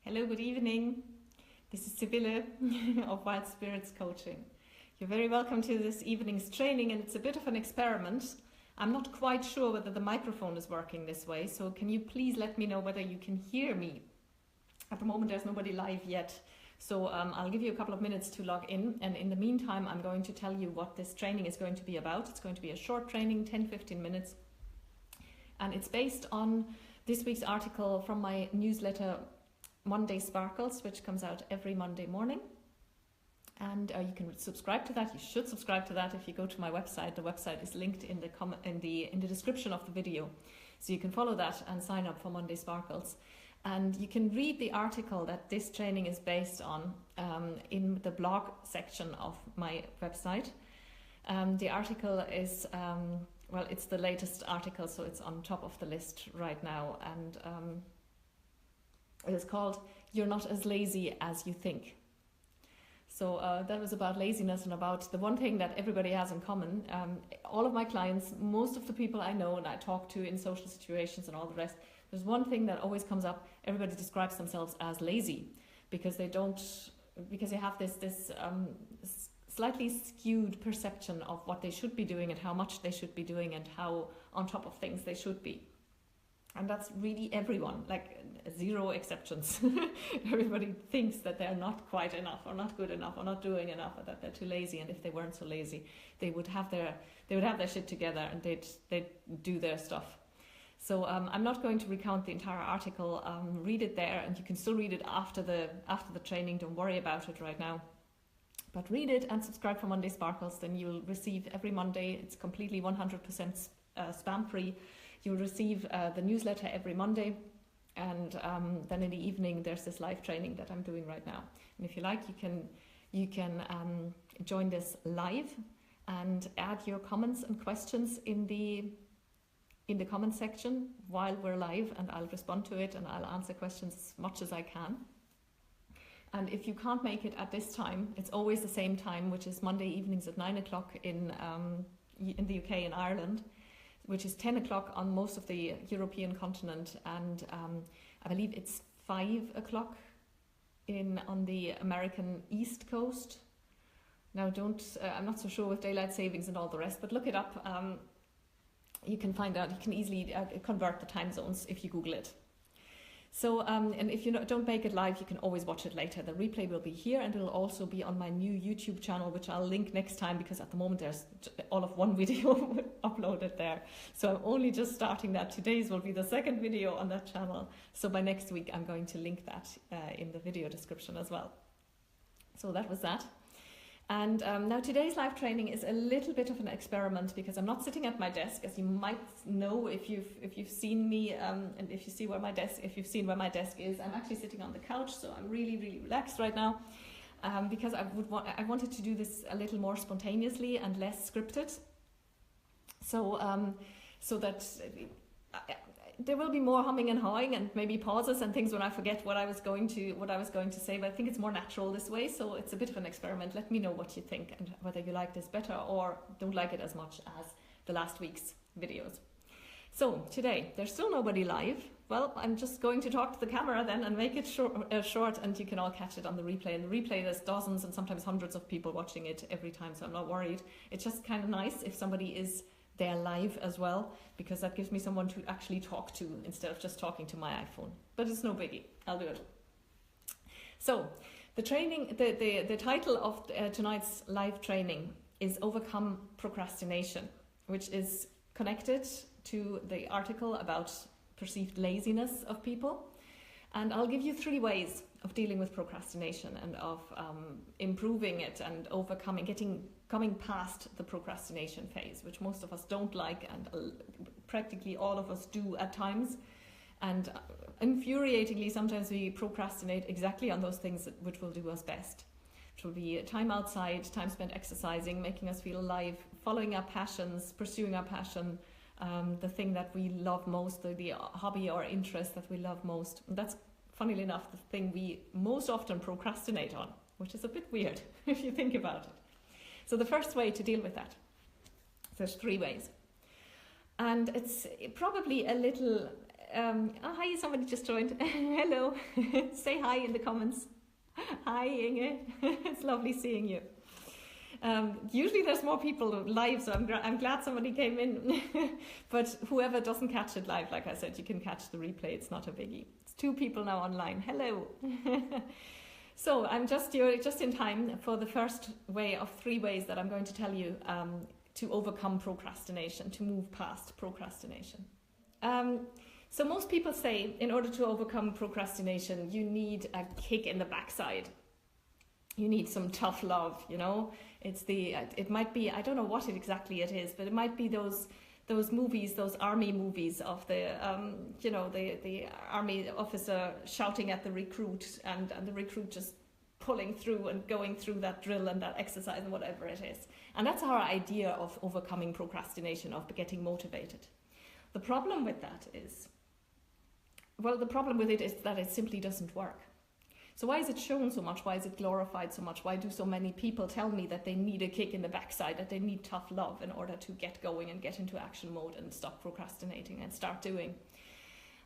Hello, good evening. This is Sibylle of Wild Spirits Coaching. You're very welcome to this evening's training, and it's a bit of an experiment. I'm not quite sure whether the microphone is working this way, so can you please let me know whether you can hear me? At the moment there's nobody live yet, so I'll give you a couple of minutes to log in, and in the meantime I'm going to tell you what this training is going to be about. It's going to be a short training, 10-15 minutes, and it's based on this week's article from my newsletter Monday Sparkles, which comes out every Monday morning. And you can subscribe to that. You should subscribe to that if you go to my website. The website is linked in the description of the video, so you can follow that and sign up for Monday Sparkles. And you can read the article that this training is based on in the blog section of my website. The article is well, it's the latest article, so it's on top of the list right now, and it is called "You're Not as Lazy as You Think." So that was about laziness and about the one thing that everybody has in common. All of my clients, most of the people I know and I talk to in social situations and all the rest, there's one thing that always comes up. Everybody describes themselves as lazy because they have this slightly skewed perception of what they should be doing and how much they should be doing and how on top of things they should be. And that's really everyone, like zero exceptions. Everybody thinks that they're not quite enough or not good enough or not doing enough or that they're too lazy. And if they weren't so lazy, they would have their shit together and they'd do their stuff. So I'm not going to recount the entire article. Read it there, and you can still read it after the training. Don't worry about it right now. But read it and subscribe for Monday Sparkles. Then you'll receive every Monday. It's completely 100% spam free. You'll receive the newsletter every Monday, and then in the evening there's this live training that I'm doing right now. And if you like, you can join this live and add your comments and questions in the comment section while we're live, and I'll respond to it and I'll answer questions as much as I can. And if you can't make it at this time, it's always the same time, which is Monday evenings at 9 o'clock in the UK and Ireland, which is 10 o'clock on most of the European continent, and I believe it's 5 o'clock on the American East Coast. Now I'm not so sure with daylight savings and all the rest, but look it up. You can find out, you can easily convert the time zones if you Google it. So, and if you don't make it live, you can always watch it later. The replay will be here, and it'll also be on my new YouTube channel, which I'll link next time, because at the moment there's all of one video uploaded there. So I'm only just starting that. Today's will be the second video on that channel. So by next week, I'm going to link that in the video description as well. So that was that. And now today's live training is a little bit of an experiment, because I'm not sitting at my desk, as you might know if you've seen me, and if you've seen where my desk is. I'm actually sitting on the couch, so I'm really, really relaxed right now, because I wanted to do this a little more spontaneously and less scripted. So so that there will be more humming and hawing and maybe pauses and things when I forget what I was going to say, but I think it's more natural this way, so it's a bit of an experiment. Let me know what you think and whether you like this better or don't like it as much as the last week's videos. So today, there's still nobody live. Well, I'm just going to talk to the camera then and make it short, and you can all catch it on the replay. And the replay, there's dozens and sometimes hundreds of people watching it every time, so I'm not worried. It's just kind of nice if somebody is there live as well, because that gives me someone to actually talk to instead of just talking to my iPhone. But it's no biggie, I'll do it. So the training, the title of tonight's live training is Overcome Procrastination, which is connected to the article about perceived laziness of people. And I'll give you 3 ways of dealing with procrastination and of improving it and coming past the procrastination phase, which most of us don't like, and practically all of us do at times. And infuriatingly, sometimes we procrastinate exactly on those things which will do us best. It will be time outside, time spent exercising, making us feel alive, following our passions, pursuing our passion, the thing that we love most, the hobby or interest that we love most. And that's, funnily enough, the thing we most often procrastinate on, which is a bit weird if you think about it. So the first way to deal with that, there's 3 ways. And it's probably a little Hi, somebody just joined. Hello. Say hi in the comments. Hi, Inge. It's lovely seeing you. Usually there's more people live, so I'm glad somebody came in. But whoever doesn't catch it live, like I said, you can catch the replay. It's not a biggie. It's 2 people now online. Hello. So I'm just in time for the first way of 3 ways that I'm going to tell you to overcome procrastination, to move past procrastination. So most people say in order to overcome procrastination, you need a kick in the backside. You need some tough love, you know. It might be, I don't know what exactly it is, but it might be those movies, those army movies of the the army officer shouting at the recruit and the recruit just pulling through and going through that drill and that exercise and whatever it is. And that's our idea of overcoming procrastination, of getting motivated. The problem with that is, that it simply doesn't work. So why is it shown so much? Why is it glorified so much? Why do so many people tell me that they need a kick in the backside, that they need tough love in order to get going and get into action mode and stop procrastinating and start doing?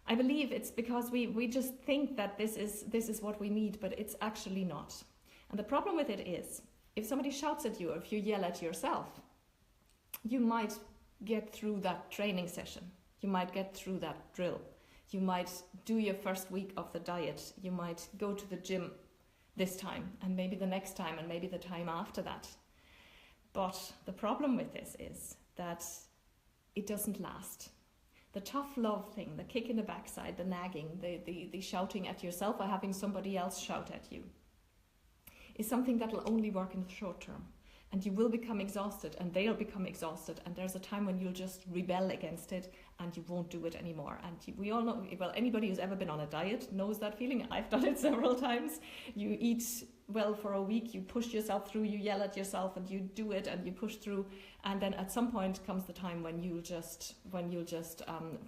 I believe it's because we just think that this is what we need, but it's actually not. And the problem with it is, if somebody shouts at you or if you yell at yourself, you might get through that training session. You might get through that drill. You might do your first week of the diet. You might go to the gym this time and maybe the next time and maybe the time after that. But the problem with this is that it doesn't last. The tough love thing, the kick in the backside, the nagging, the shouting at yourself or having somebody else shout at you is something that will only work in the short term. And you will become exhausted and they'll become exhausted, and there's a time when you'll just rebel against it and you won't do it anymore. And we all know, well, anybody who's ever been on a diet knows that feeling. I've done it several times. You eat well for a week, you push yourself through, you yell at yourself and you do it and you push through, and then at some point comes the time when you'll just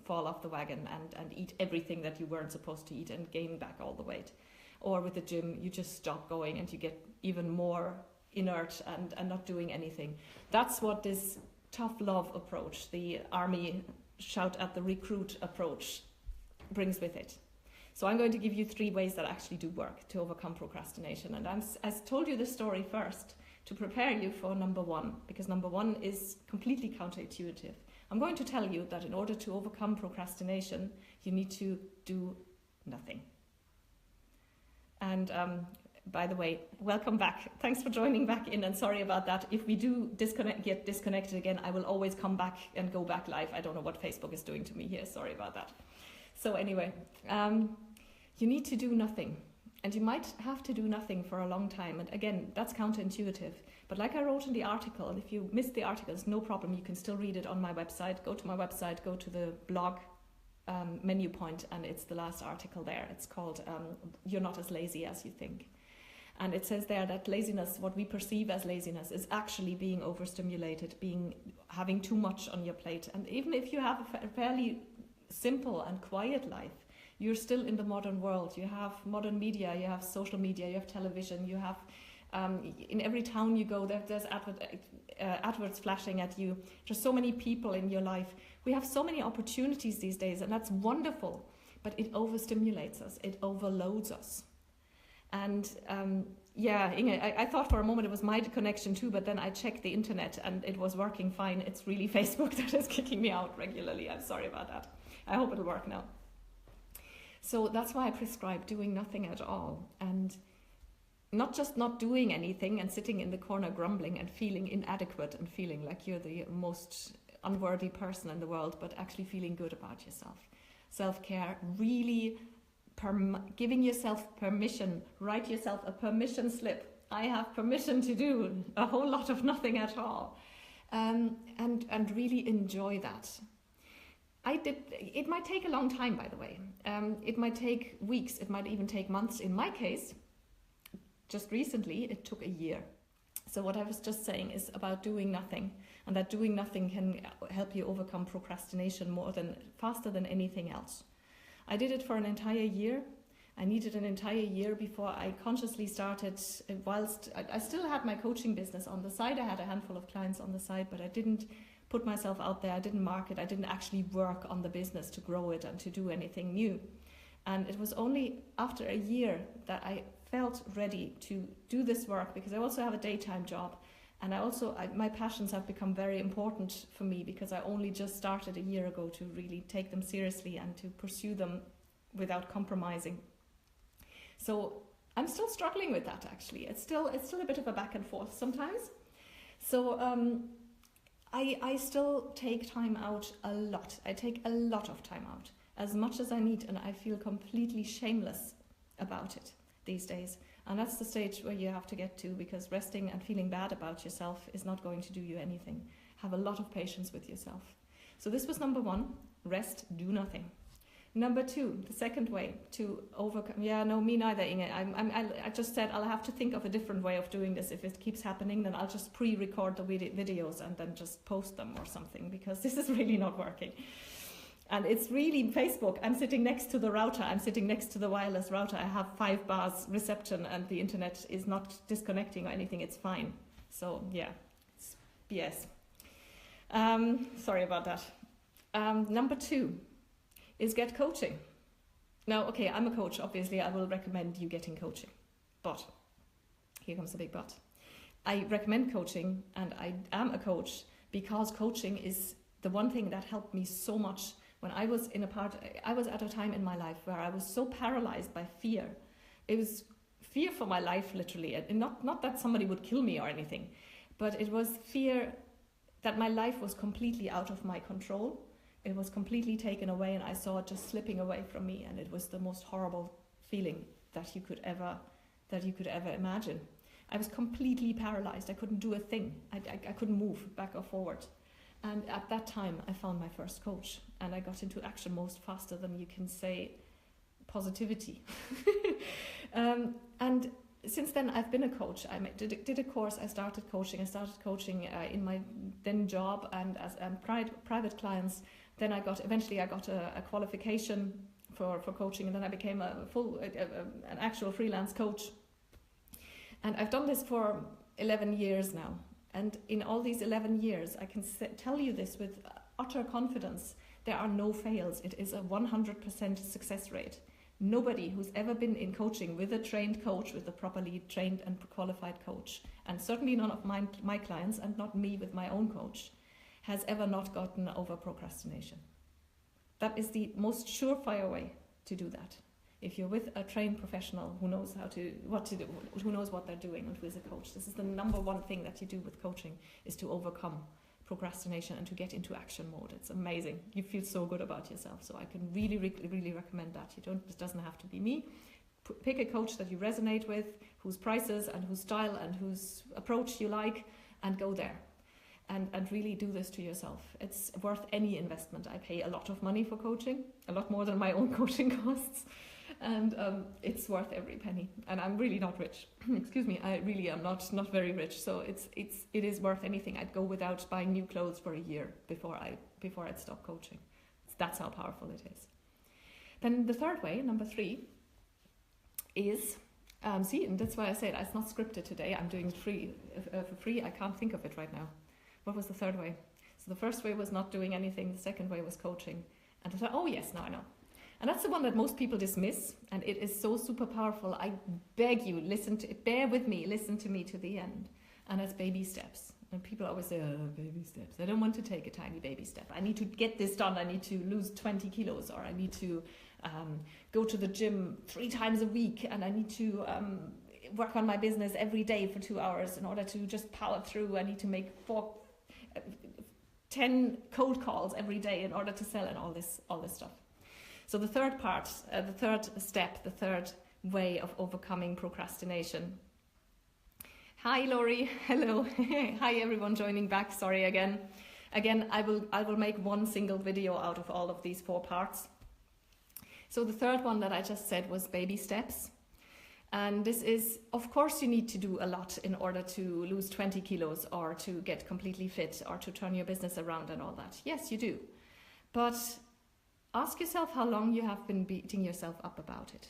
fall off the wagon and eat everything that you weren't supposed to eat and gain back all the weight. Or with the gym, you just stop going and you get even more inert and not doing anything. That's what this tough love approach, the army shout at the recruit approach, brings with it. So I'm going to give you 3 ways that actually do work to overcome procrastination. And I told you this story first to prepare you for number 1, because number 1 is completely counterintuitive. I'm going to tell you that in order to overcome procrastination, you need to do nothing. And by the way, welcome back. Thanks for joining back in, and sorry about that. If we do get disconnected again, I will always come back and go back live. I don't know what Facebook is doing to me here. Sorry about that. So anyway, you need to do nothing. And you might have to do nothing for a long time. And again, that's counterintuitive. But like I wrote in the article, if you missed the article, it's no problem. You can still read it on my website. Go to my website, go to the blog menu point, and it's the last article there. It's called You're Not As Lazy As You Think. And it says there that laziness, what we perceive as laziness, is actually being overstimulated, having too much on your plate. And even if you have a fairly simple and quiet life, you're still in the modern world. You have modern media, you have social media, you have television, you have, in every town you go, there's adverts flashing at you. There's so many people in your life. We have so many opportunities these days, and that's wonderful, but it overstimulates us, it overloads us. And Inge, I thought for a moment it was my connection too, but then I checked the internet and it was working fine. It's really Facebook that is kicking me out regularly. I'm sorry about that. I hope it'll work now. So that's why I prescribe doing nothing at all, and not just not doing anything and sitting in the corner grumbling and feeling inadequate and feeling like you're the most unworthy person in the world, but actually feeling good about yourself. Self-care, really giving yourself permission. Write yourself a permission slip. I have permission to do a whole lot of nothing at all, and really enjoy that. It might take a long time, by the way. It might take weeks. It might even take months. In my case, just recently, it took a year. So what I was just saying is about doing nothing, and that doing nothing can help you overcome procrastination faster than anything else. I did it for an entire year. I needed an entire year before I consciously started, whilst I still had my coaching business on the side. I had a handful of clients on the side, but I didn't put myself out there. I didn't market. I didn't actually work on the business to grow it and to do anything new. And it was only after a year that I felt ready to do this work, because I also have a daytime job. And my passions have become very important for me, because I only just started a year ago to really take them seriously and to pursue them without compromising. So I'm still struggling with that, actually. It's still a bit of a back and forth sometimes. So I still take time out a lot. I take a lot of time out, as much as I need, and I feel completely shameless about it these days. And that's the stage where you have to get to, because resting and feeling bad about yourself is not going to do you anything. Have a lot of patience with yourself. So this was number 1, rest, do nothing. Number 2, the second way to overcome. Yeah, no, me neither, Inge. I just said I'll have to think of a different way of doing this. If it keeps happening, then I'll just pre-record the videos and then just post them or something, because this is really not working. And it's really Facebook. I'm sitting next to the router. I'm sitting next to the wireless router. I have 5 bars reception and the internet is not disconnecting or anything. It's fine. So yeah, it's BS. Sorry about that. Number 2 is get coaching. Now, okay, I'm a coach. Obviously, I will recommend you getting coaching. But, here comes the big but. I recommend coaching, and I am a coach because coaching is the one thing that helped me so much. When I was at a time in my life where I was so paralyzed by fear. It was fear for my life, literally. And not that somebody would kill me or anything, but it was fear that my life was completely out of my control. It was completely taken away, and I saw it just slipping away from me, and it was the most horrible feeling that you could ever imagine. I was completely paralyzed. I couldn't do a thing. I couldn't move back or forward. And at that time, I found my first coach, and I got into action most faster than you can say positivity. And since then, I've been a coach. I did a course. I started coaching in my then job and as private clients. Then eventually I got a qualification for coaching, and then I became an actual freelance coach. And I've done this for 11 years now. And in all these 11 years, I can tell you this with utter confidence, there are no fails. It is a 100% success rate. Nobody who's ever been in coaching with a trained coach, with a properly trained and qualified coach, and certainly none of my clients, and not me with my own coach, has ever not gotten over procrastination. That is the most surefire way to do that. If you're with a trained professional who knows what to do, who knows what they're doing, and who is a coach, this is the number 1 thing that you do with coaching, is to overcome procrastination and to get into action mode. It's amazing. You feel so good about yourself. So I can really, really, really recommend that. It doesn't have to be me. Pick a coach that you resonate with, whose prices and whose style and whose approach you like, and go there. And really do this to yourself. It's worth any investment. I pay a lot of money for coaching, a lot more than my own coaching costs. And it's worth every penny. And I'm really not rich. Excuse me, I really am not very rich. So it is worth anything. I'd go without buying new clothes for a year before I'd stop coaching. That's how powerful it is. Then the third way, number 3, is and that's why I said it's not scripted today. I'm doing it for free. I can't think of it right now. What was the third way? So the first way was not doing anything. The second way was coaching. And I thought, oh yes, now I know. And that's the one that most people dismiss, and it is so super powerful. I beg you, bear with me, listen to me to the end. And that's baby steps. And people always say, oh, baby steps. I don't want to take a tiny baby step. I need to get this done. I need to lose 20 kilos, or I need to go to the gym 3 times a week, and I need to work on my business every day for 2 hours in order to just power through. I need to make 10 cold calls every day in order to sell, and all this stuff. So the third part, the third step, the third way of overcoming procrastination. Hi, Laurie. Hello. Hi, everyone joining back. Sorry again. Again, I will make one single video out of all of these 4 parts. So the third one that I just said was baby steps. And this is, of course, you need to do a lot in order to lose 20 kilos or to get completely fit or to turn your business around and all that. Yes, you do. But ask yourself how long you have been beating yourself up about it,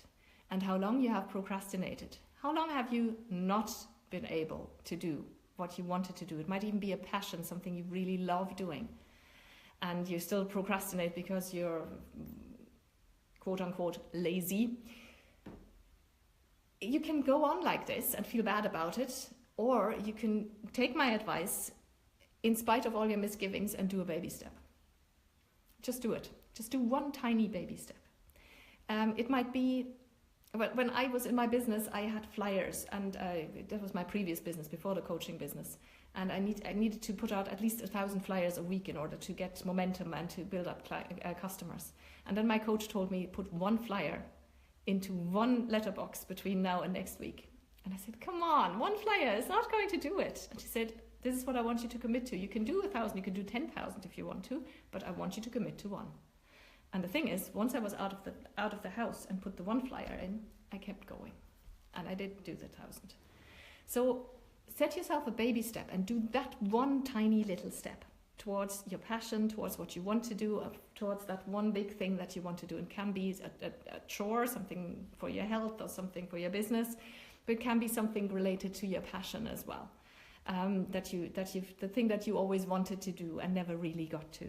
and how long you have procrastinated. How long have you not been able to do what you wanted to do. It might even be a passion, something you really love doing, and you still procrastinate because you're quote unquote lazy. You can go on like this and feel bad about it, or you can take my advice in spite of all your misgivings and do a baby step. Just do it. Just do one tiny baby step. It might be, when I was in my business, I had flyers, and that was my previous business before the coaching business. And I needed to put out at least 1,000 flyers a week in order to get momentum and to build up customers. And then my coach told me, put one flyer into one letterbox between now and next week. And I said, come on, one flyer is not going to do it. And she said, this is what I want you to commit to. You can do 1,000, you can do 10,000 if you want to, but I want you to commit to one. And the thing is, once I was out of the house and put the one flyer in, I kept going. And I did do the 1,000. So set yourself a baby step and do that one tiny little step towards your passion, towards what you want to do, towards that one big thing that you want to do. It can be a chore, something for your health or something for your business, but it can be something related to your passion as well. The thing that you always wanted to do and never really got to.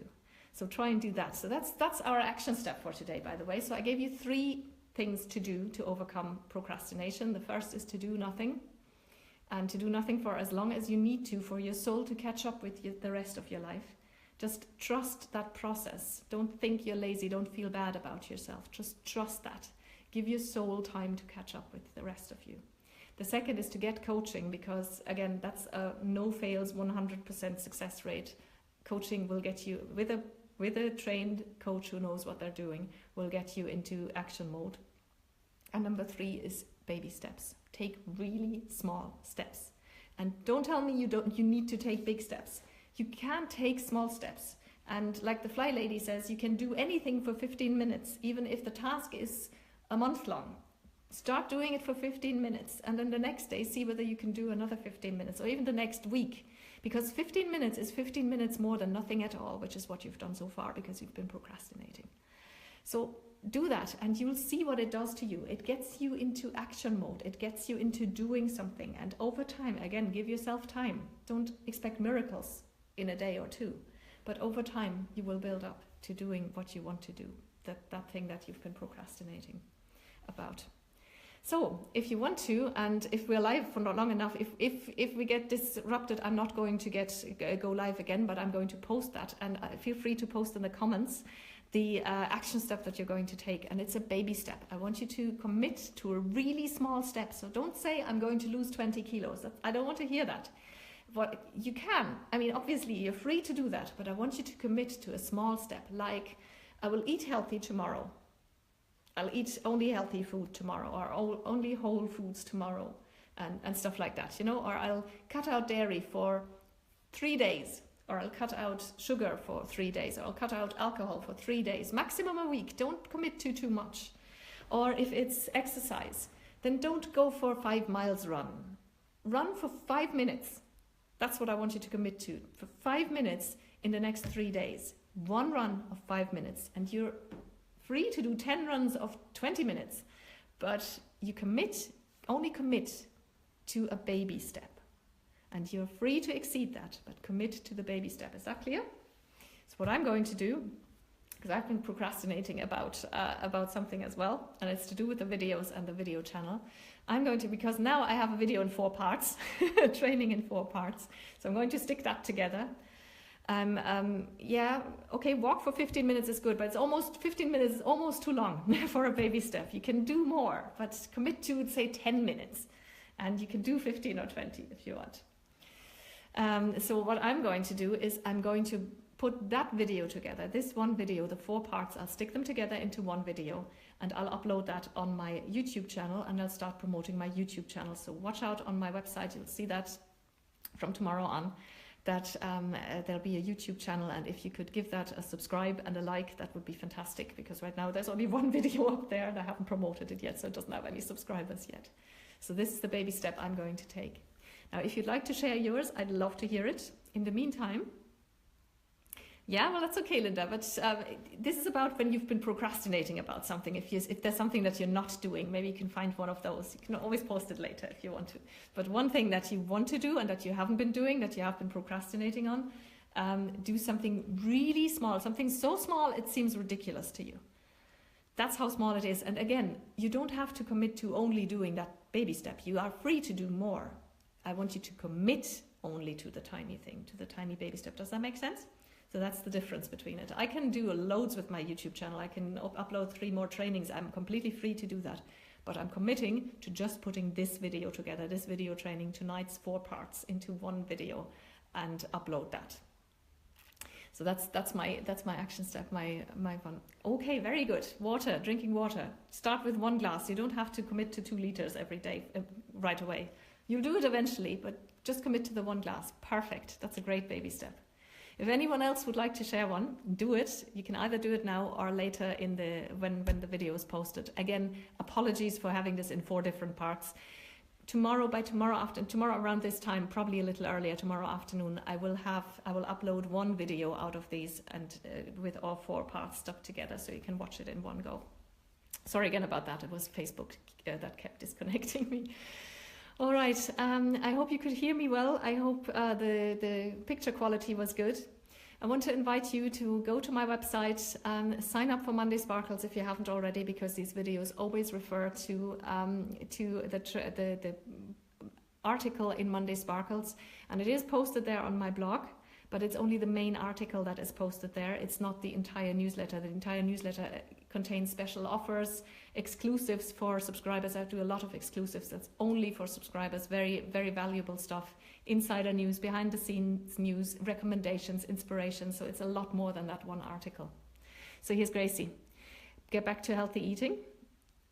So try and do that. So that's our action step for today, by the way. So I gave you 3 things to do to overcome procrastination. The first is to do nothing, and to do nothing for as long as you need to for your soul to catch up with the rest of your life. Just trust that process. Don't think you're lazy. Don't feel bad about yourself. Just trust that. Give your soul time to catch up with the rest of you. The second is to get coaching, because again, that's a no fails 100% success rate. Coaching will get you, with a trained coach who knows what they're doing, will get you into action mode. And number 3 is baby steps. Take really small steps. And don't tell me you need to take big steps. You can take small steps. And like the fly lady says, you can do anything for 15 minutes, even if the task is a month long. Start doing it for 15 minutes, and then the next day see whether you can do another 15 minutes, or even the next week. Because 15 minutes is 15 minutes more than nothing at all, which is what you've done so far because you've been procrastinating. So do that, and you'll see what it does to you. It gets you into action mode. It gets you into doing something. And over time, again, give yourself time. Don't expect miracles in a day or 2. But over time, you will build up to doing what you want to do, that thing that you've been procrastinating about. So if you want to, and if we're live for not long enough, if we get disrupted, I'm not going to go live again, but I'm going to post that. And feel free to post in the comments the action step that you're going to take. And it's a baby step. I want you to commit to a really small step. So don't say, I'm going to lose 20 kilos. I don't want to hear that. What you can, I mean, obviously you're free to do that, but I want you to commit to a small step, like I will eat healthy tomorrow. I'll eat only healthy food tomorrow, or only whole foods tomorrow, and stuff like that, you know, or I'll cut out dairy for 3 days, or I'll cut out sugar for 3 days, or I'll cut out alcohol for 3 days, maximum a week. Don't commit to too much. Or if it's exercise, then don't go for 5 miles run. Run for 5 minutes. That's what I want you to commit to, for 5 minutes in the next 3 days. 1 run of 5 minutes, and you're free to do 10 runs of 20 minutes, but you only commit to a baby step. And you're free to exceed that, but commit to the baby step. Is that clear? So what I'm going to do, because I've been procrastinating about something as well, and it's to do with the videos and the video channel. I'm going to, because now I have a video in 4 parts, training in 4 parts, so I'm going to stick that together. Okay, walk for 15 minutes is good, but 15 minutes is almost too long for a baby step. You can do more, but commit to, say, 10 minutes, and you can do 15 or 20 if you want. So what I'm going to do is I'm going to put that video together, this one video, the 4 parts, I'll stick them together into one video, and I'll upload that on my YouTube channel, and I'll start promoting my YouTube channel. So watch out on my website, you'll see that from tomorrow on, that there'll be a YouTube channel, and if you could give that a subscribe and a like, that would be fantastic, because right now there's only 1 video up there and I haven't promoted it yet, so it doesn't have any subscribers yet. So this is the baby step I'm going to take. Now, if you'd like to share yours, I'd love to hear it. In the meantime, Yeah, well, that's okay, Linda. But this is about when you've been procrastinating about something. If there's something that you're not doing, maybe you can find one of those. You can always post it later if you want to. But one thing that you want to do and that you haven't been doing, that you have been procrastinating on, do something really small, something so small it seems ridiculous to you. That's how small it is. And again, you don't have to commit to only doing that baby step. You are free to do more. I want you to commit only to the tiny thing, to the tiny baby step. Does that make sense? So that's the difference between it. I can do loads with my YouTube channel. I can upload 3 more trainings. I'm completely free to do that. But I'm committing to just putting this video together, this video training, tonight's 4 parts into one video and upload that. So that's my action step, my one. Okay, very good. Water, drinking water. Start with 1 glass. You don't have to commit to 2 liters every day right away. You'll do it eventually, but just commit to the 1 glass. Perfect. That's a great baby step. If anyone else would like to share one, do it. You can either do it now or later when the video is posted. Again, apologies for having this in 4 different parts. Tomorrow around this time, probably a little earlier, tomorrow afternoon, I will upload 1 video out of these and with all 4 parts stuck together, so you can watch it in one go. Sorry again about that. It was Facebook that kept disconnecting me. All right, I hope you could hear me well. I hope the picture quality was good. I want to invite you to go to my website, sign up for Monday Sparkles if you haven't already, because these videos always refer to the article in Monday Sparkles, and it is posted there on my blog, but it's only the main article that is posted there. It's not the entire newsletter. The entire newsletter contains special offers, exclusives for subscribers. I do a lot of exclusives that's only for subscribers, very, very valuable stuff, insider news, behind the scenes news, recommendations, inspiration. So it's a lot more than that 1 article. So here's Gracie. Get back to healthy eating.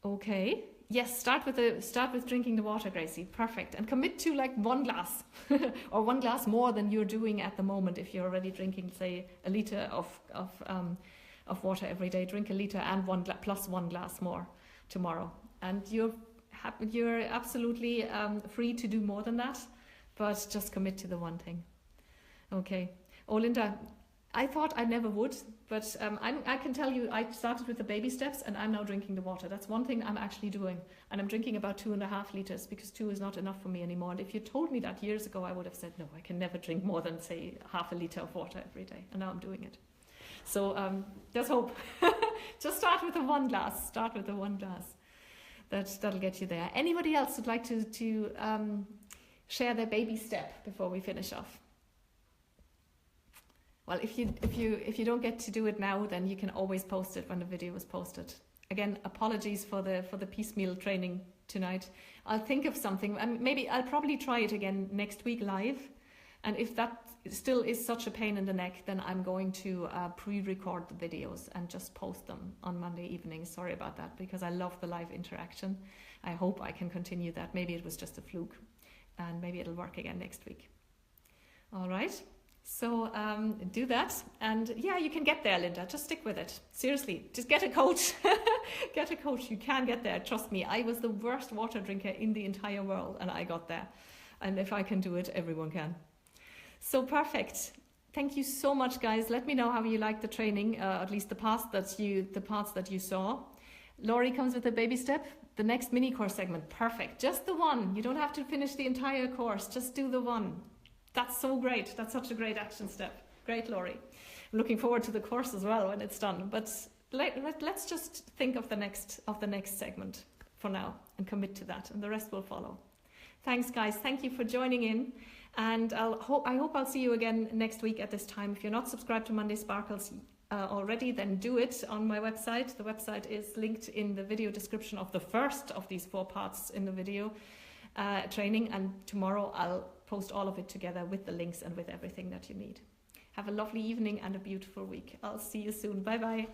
Okay. Yes, start with drinking the water, Gracie. Perfect. And commit to like 1 glass or 1 glass more than you're doing at the moment. If you're already drinking, say, a liter of water every day, drink a liter and plus 1 glass more tomorrow. And you're absolutely free to do more than that, but just commit to the one thing. Okay. Oh, Linda, I thought I never would, but I can tell you I started with the baby steps and I'm now drinking the water. That's one thing I'm actually doing. And I'm drinking about 2.5 liters because 2 is not enough for me anymore. And if you told me that years ago, I would have said, no, I can never drink more than, say, half a liter of water every day. And now I'm doing it. So there's hope. Just start with the 1 glass. Start with the 1 glass. That'll get you there. Anybody else would like to share their baby step before we finish off? Well, if you don't get to do it now, then you can always post it when the video is posted. Again, apologies for the piecemeal training tonight. I'll think of something, and maybe I'll probably try it again next week live. And if that still is such a pain in the neck, then I'm going to pre-record the videos and just post them on Monday evening. Sorry about that, because I love the live interaction. I hope I can continue that. Maybe it was just a fluke, and maybe it'll work again next week. All right. So do that, and yeah, you can get there, Linda. Just stick with it. Seriously, just get a coach. Get a coach. You can get there. Trust me, I was the worst water drinker in the entire world, and I got there. And if I can do it, everyone can. So perfect. Thank you so much, guys. Let me know how you liked the training, at least the parts that you saw. Laurie comes with a baby step. The next mini course segment, perfect. Just the 1. You don't have to finish the entire course. Just do the 1. That's so great. That's such a great action step. Great, Laurie. I'm looking forward to the course as well when it's done. But let's just think of the next segment for now and commit to that, and the rest will follow. Thanks, guys. Thank you for joining in, and I hope I'll see you again next week at this time. If you're not subscribed to Monday Sparkles already, then do it on my website. The website is linked in the video description of the first of these 4 parts in the video training, and tomorrow I'll post all of it together with the links and with everything that you need. Have a lovely evening and a beautiful week. I'll see you soon. Bye bye.